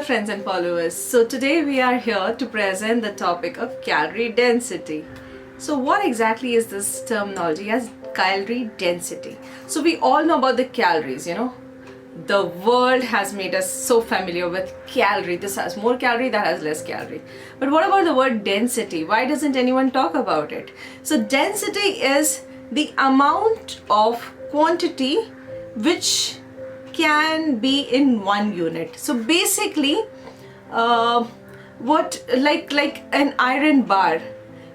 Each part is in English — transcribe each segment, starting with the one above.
friends and followers. So today we are here to present the topic of calorie density. So what exactly is this terminology as calorie density? So we all know about the calories, The world has made us so familiar with calorie. This has more calorie, that has less calorie. But what about the word density? Why doesn't anyone talk about it? So density is the amount of quantity which can be in one unit. So basically, what like an iron bar,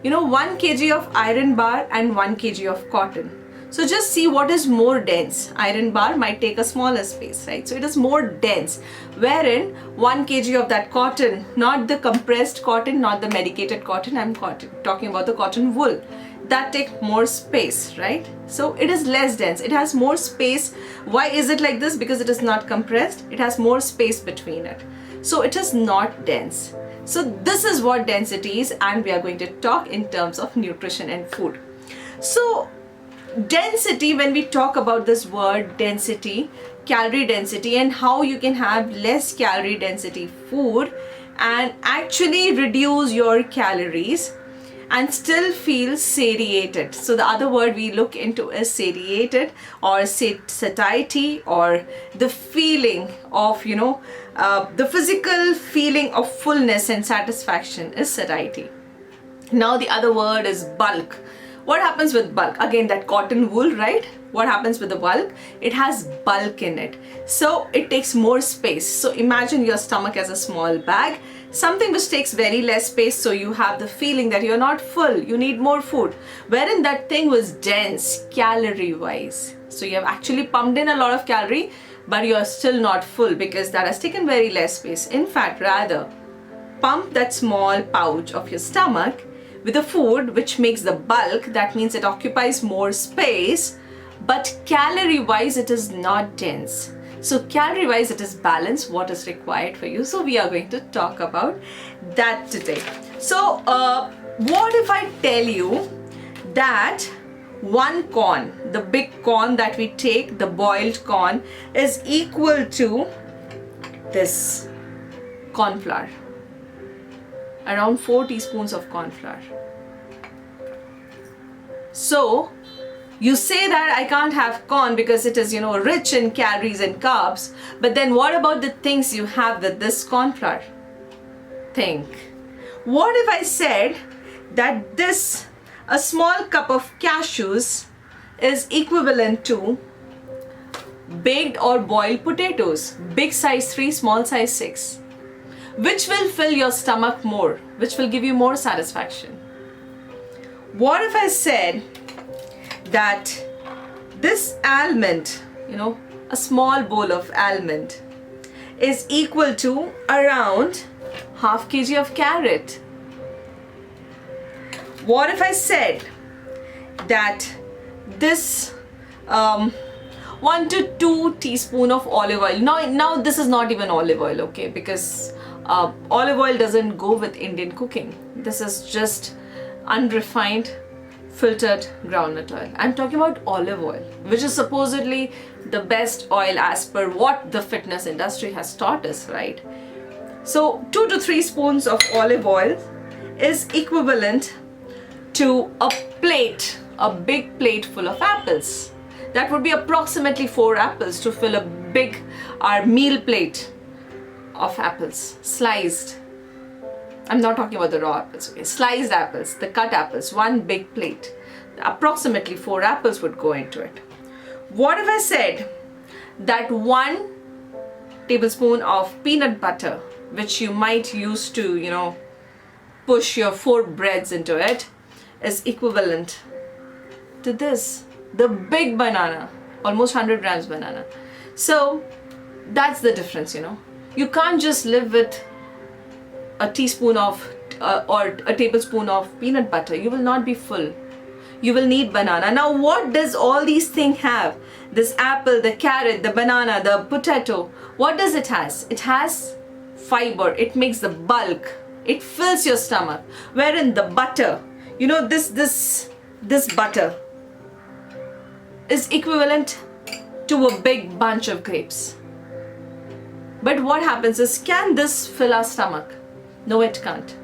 1 kg of iron bar and 1 kg of cotton. So just see what is more dense. Iron bar might take a smaller space, right? So it is more dense, wherein 1 kg of that cotton, not the compressed cotton, not the medicated cotton, I'm talking about the cotton wool, that take more space, right? So it is less dense, it has more space. Why is it like this? Because it is not compressed, it has more space between it, so it is not dense. So this is what density is, and we are going to talk in terms of nutrition and food. So density, when we talk about this word density, calorie density, and how you can have less calorie density food and actually reduce your calories and still feel satiated. So the other word we look into is satiated or satiety, or the feeling of, the physical feeling of fullness and satisfaction is satiety. Now the other word is bulk. What happens with bulk? Again, that cotton wool, right? What happens with the bulk? It has bulk in it, so it takes more space. So imagine your stomach as a small bag, something which takes very less space, so you have the feeling that you're not full, you need more food, wherein that thing was dense calorie wise. So you have actually pumped in a lot of calorie, but you're still not full because that has taken very less space. In fact, rather pump that small pouch of your stomach with a food which makes the bulk. That means it occupies more space, but calorie wise it is not dense. So calorie wise it is balanced, what is required for you. So we are going to talk about that today. So what if I tell you that one corn, the big corn that we take, the boiled corn, is equal to this corn flour, around 4 teaspoons of corn flour. So you say that I can't have corn because it is, rich in calories and carbs. But then what about the things you have with this corn flour? Think. What if I said that a small cup of cashews is equivalent to baked or boiled potatoes, big size 3, small size 6? Which will fill your stomach more? Which will give you more satisfaction? What if I said that this almond, a small bowl of almond, is equal to around ½ kg of carrot? What if I said that this 1 to 2 teaspoon of olive oil, now this is not even olive oil, okay, because olive oil doesn't go with Indian cooking. This is just unrefined filtered groundnut oil. I'm talking about olive oil, which is supposedly the best oil as per what the fitness industry has taught us, right? So 2 to 3 spoons of olive oil is equivalent to a big plate full of apples. That would be approximately 4 apples to fill our meal plate of apples, sliced. I'm not talking about the raw apples, okay? Sliced apples, the cut apples, one big plate. Approximately 4 apples would go into it. What if I said that 1 tablespoon of peanut butter, which you might use to, push your 4 breads into it, is equivalent to this, the big banana, almost 100 grams banana. So that's the difference, You can't just live with a teaspoon of or a tablespoon of peanut butter. You will not be full. You will need banana. Now what does all these things have? This apple, the carrot, the banana, the potato, what does it has? It has fiber. It makes the bulk. It fills your stomach. Wherein the butter, this butter is equivalent to a big bunch of grapes. But what happens is, can this fill our stomach? No, it can't.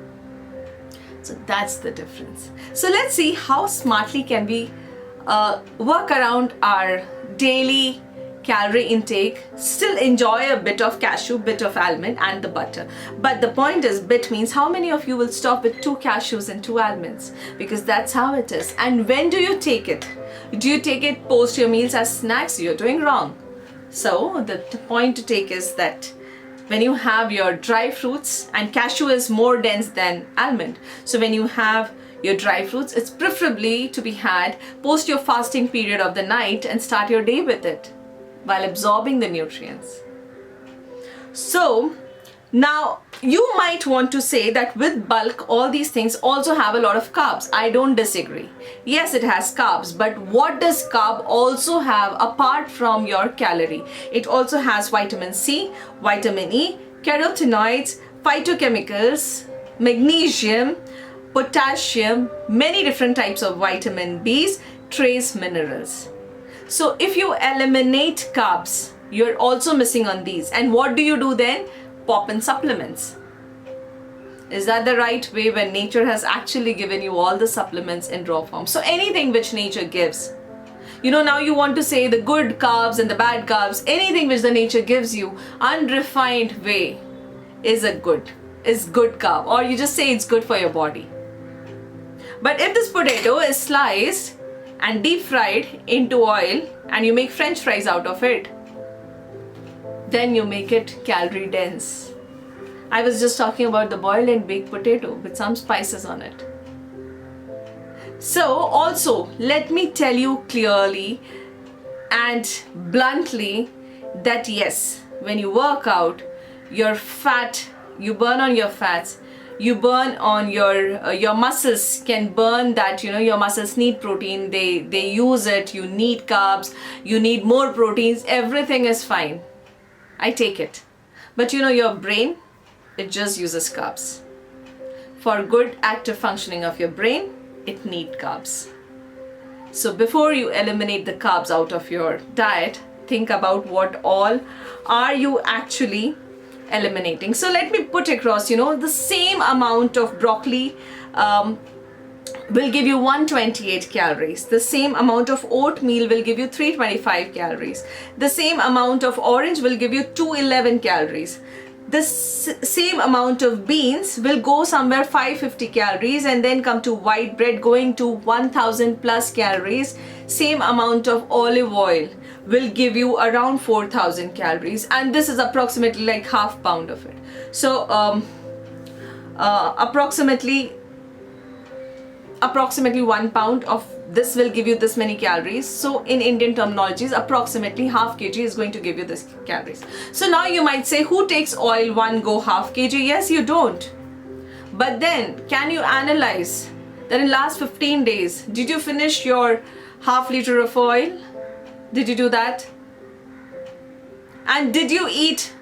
So that's the difference. So let's see how smartly can we work around our daily calorie intake, still enjoy a bit of cashew, bit of almond and the butter. But the point is, bit means how many of you will stop with 2 cashews and 2 almonds, because that's how it is. And when do you take it? Do you take it post your meals as snacks? You're doing wrong. So the point to take is that when you have your dry fruits, and cashew is more dense than almond, so when you have your dry fruits, it's preferably to be had post your fasting period of the night and start your day with it while absorbing the nutrients. So now you might want to say that with bulk, all these things also have a lot of carbs. I don't disagree. Yes, it has carbs, but what does carb also have apart from your calorie? It also has vitamin C, vitamin E, carotenoids, phytochemicals, magnesium, potassium, many different types of vitamin Bs, trace minerals. So if you eliminate carbs, you're also missing on these. And what do you do then? Pop in supplements. Is that the right way when nature has actually given you all the supplements in raw form? So anything which nature gives. Now you want to say the good carbs and the bad carbs, anything which the nature gives you, unrefined way is good carb, or you just say it's good for your body. But if this potato is sliced and deep fried into oil and you make French fries out of it, then you make it calorie dense. I was just talking about the boiled and baked potato with some spices on it. So also, let me tell you clearly and bluntly that yes, when you work out, your fat, you burn on your fats, you burn on your muscles can burn that, your muscles need protein, they use it, you need carbs, you need more proteins, everything is fine. I take it. But your brain, it just uses carbs. For good active functioning of your brain, it needs carbs. So before you eliminate the carbs out of your diet, think about what all are you actually eliminating. So let me put across, the same amount of broccoli will give you 128 calories. The same amount of oatmeal will give you 325 calories. The same amount of orange will give you 211 calories. The same amount of beans will go somewhere 550 calories, and then come to white bread going to 1000 plus calories. Same amount of olive oil will give you around 4000 calories, and this is approximately like half pound of it. So approximately 1 pound of this will give you this many calories. So in Indian terminologies, approximately half kg is going to give you this calories. So now you might say, who takes oil one go half kg? Yes, you don't. But then can you analyze that in last 15 days, did you finish your half liter of oil? Did you do that? And did you eat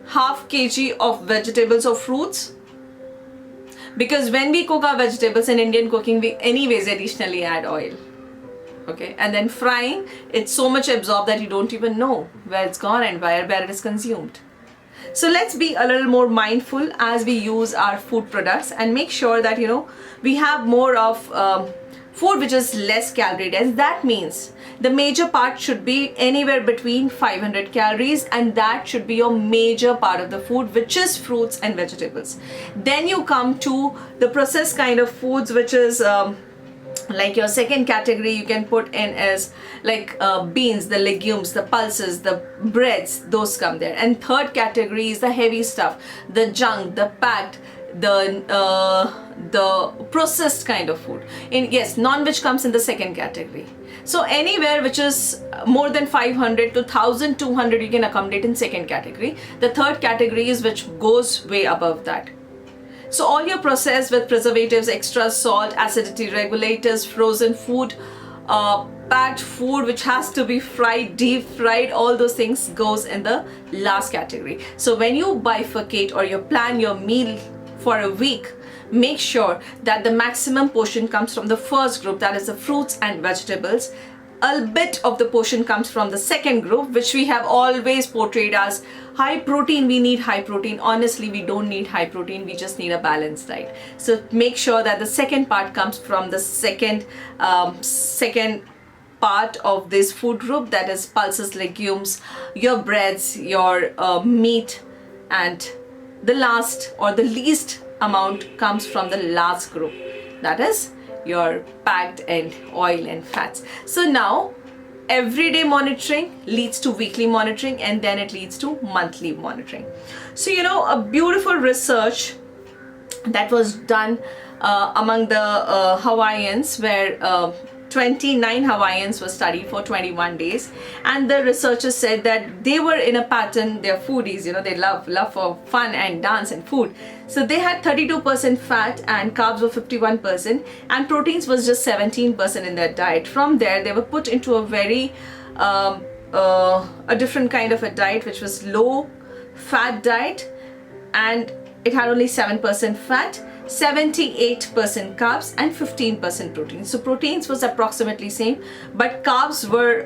half kg of vegetables or fruits? Because when we cook our vegetables in Indian cooking, we anyways additionally add oil. Okay, and then frying, it's so much absorbed that you don't even know where it's gone and where it is consumed. So let's be a little more mindful as we use our food products and make sure that, we have more of food which is less calorie dense. That means the major part should be anywhere between 500 calories, and that should be your major part of the food, which is fruits and vegetables. Then you come to the processed kind of foods, which is like your second category you can put in as like beans, the legumes, the pulses, the breads, those come there. And third category is the heavy stuff, the junk, the packed, the processed kind of food. Yes, non-veg comes in the second category. So anywhere which is more than 500 to 1200 you can accommodate in second category. The third category is which goes way above that. So all your processed with preservatives, extra salt, acidity regulators, frozen food, packed food which has to be fried, deep fried, all those things goes in the last category. So when you bifurcate or you plan your meal for a week, make sure that the maximum portion comes from the first group, that is the fruits and vegetables. a bit of the portion comes from the second group, which we have always portrayed as high protein. We need high protein. Honestly, we don't need high protein. We just need a balanced diet. So make sure that the second part comes from the second part of this food group, that is pulses, legumes, your breads, your meat, and the last or the least amount comes from the last group, that is your packed and oil and fats. So now everyday monitoring leads to weekly monitoring, and then it leads to monthly monitoring. So a beautiful research that was done among the Hawaiians, where 29 Hawaiians were studied for 21 days, and the researchers said that they were in a pattern. They're foodies, they love for fun and dance and food. So they had 32% fat and carbs were 51%, and proteins was just 17% in their diet. From there, they were put into a very a different kind of a diet, which was low fat diet, and it had only 7% fat, 78% carbs, and 15% protein. So proteins was approximately same, but carbs were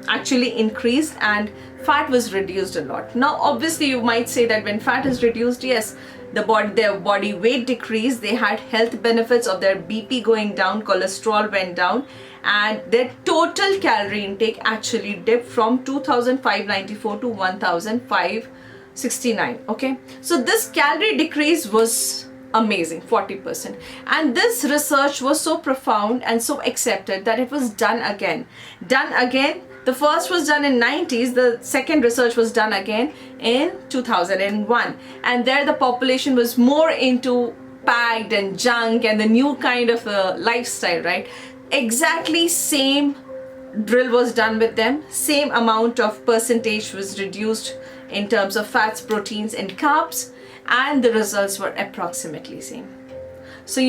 actually increased and fat was reduced a lot. Now obviously you might say that when fat is reduced, yes, their body weight decreased, they had health benefits of their BP going down, cholesterol went down, and their total calorie intake actually dipped from 2,594 to 1,569. Okay, so this calorie decrease was amazing, 40%. And this research was so profound and so accepted that it was done again. The first was done in 90s, the second research was done again in 2001, and there the population was more into packed and junk and the new kind of lifestyle, right? Exactly same drill was done with them, same amount of percentage was reduced in terms of fats, proteins, and carbs, and the results were approximately same. So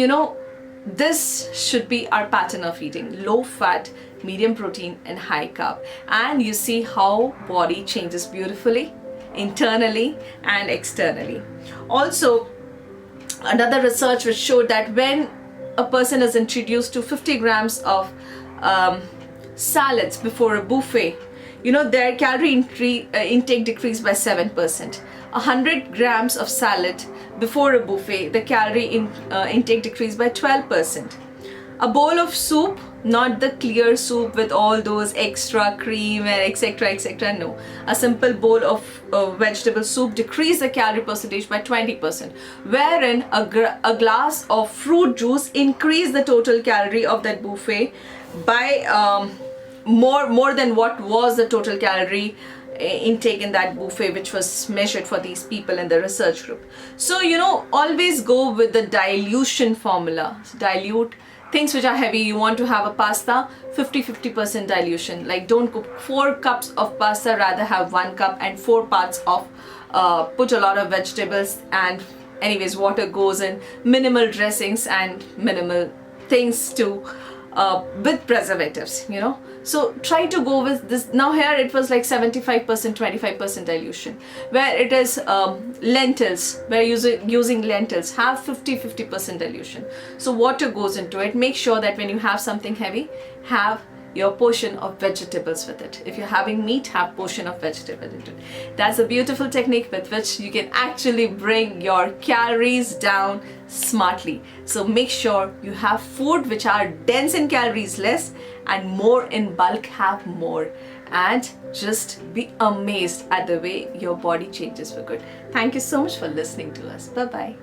this should be our pattern of eating: low fat, medium protein, and high carb. And you see how body changes beautifully internally and externally. Also, another research which showed that when a person is introduced to 50 grams of salads before a buffet, their calorie intake decreased by 7%. 100 grams of salad before a buffet, the calorie intake decreased by 12%. A bowl of soup, not the clear soup with all those extra cream and etc. No, a simple bowl of vegetable soup decreased the calorie percentage by 20%, wherein a glass of fruit juice increased the total calorie of that buffet by more than what was the total calorie intake in that buffet, which was measured for these people in the research group. So always go with the dilution formula. Dilute things which are heavy. You want to have a pasta, 50% dilution. Like, don't cook 4 cups of pasta, rather have 1 cup and 4 parts of put a lot of vegetables, and anyways water goes in, minimal dressings and minimal things to with preservatives, so try to go with this. Now here it was like 75%, 25% dilution, where it is lentils, where using lentils, have 50% dilution. So water goes into it. Make sure that when you have something heavy, have your portion of vegetables with it. If you're having meat, have portion of vegetable in it. That's a beautiful technique with which you can actually bring your calories down smartly. So make sure you have food which are dense in calories less and more in bulk, have more, and just be amazed at the way your body changes for good. Thank you so much for listening to us. Bye bye.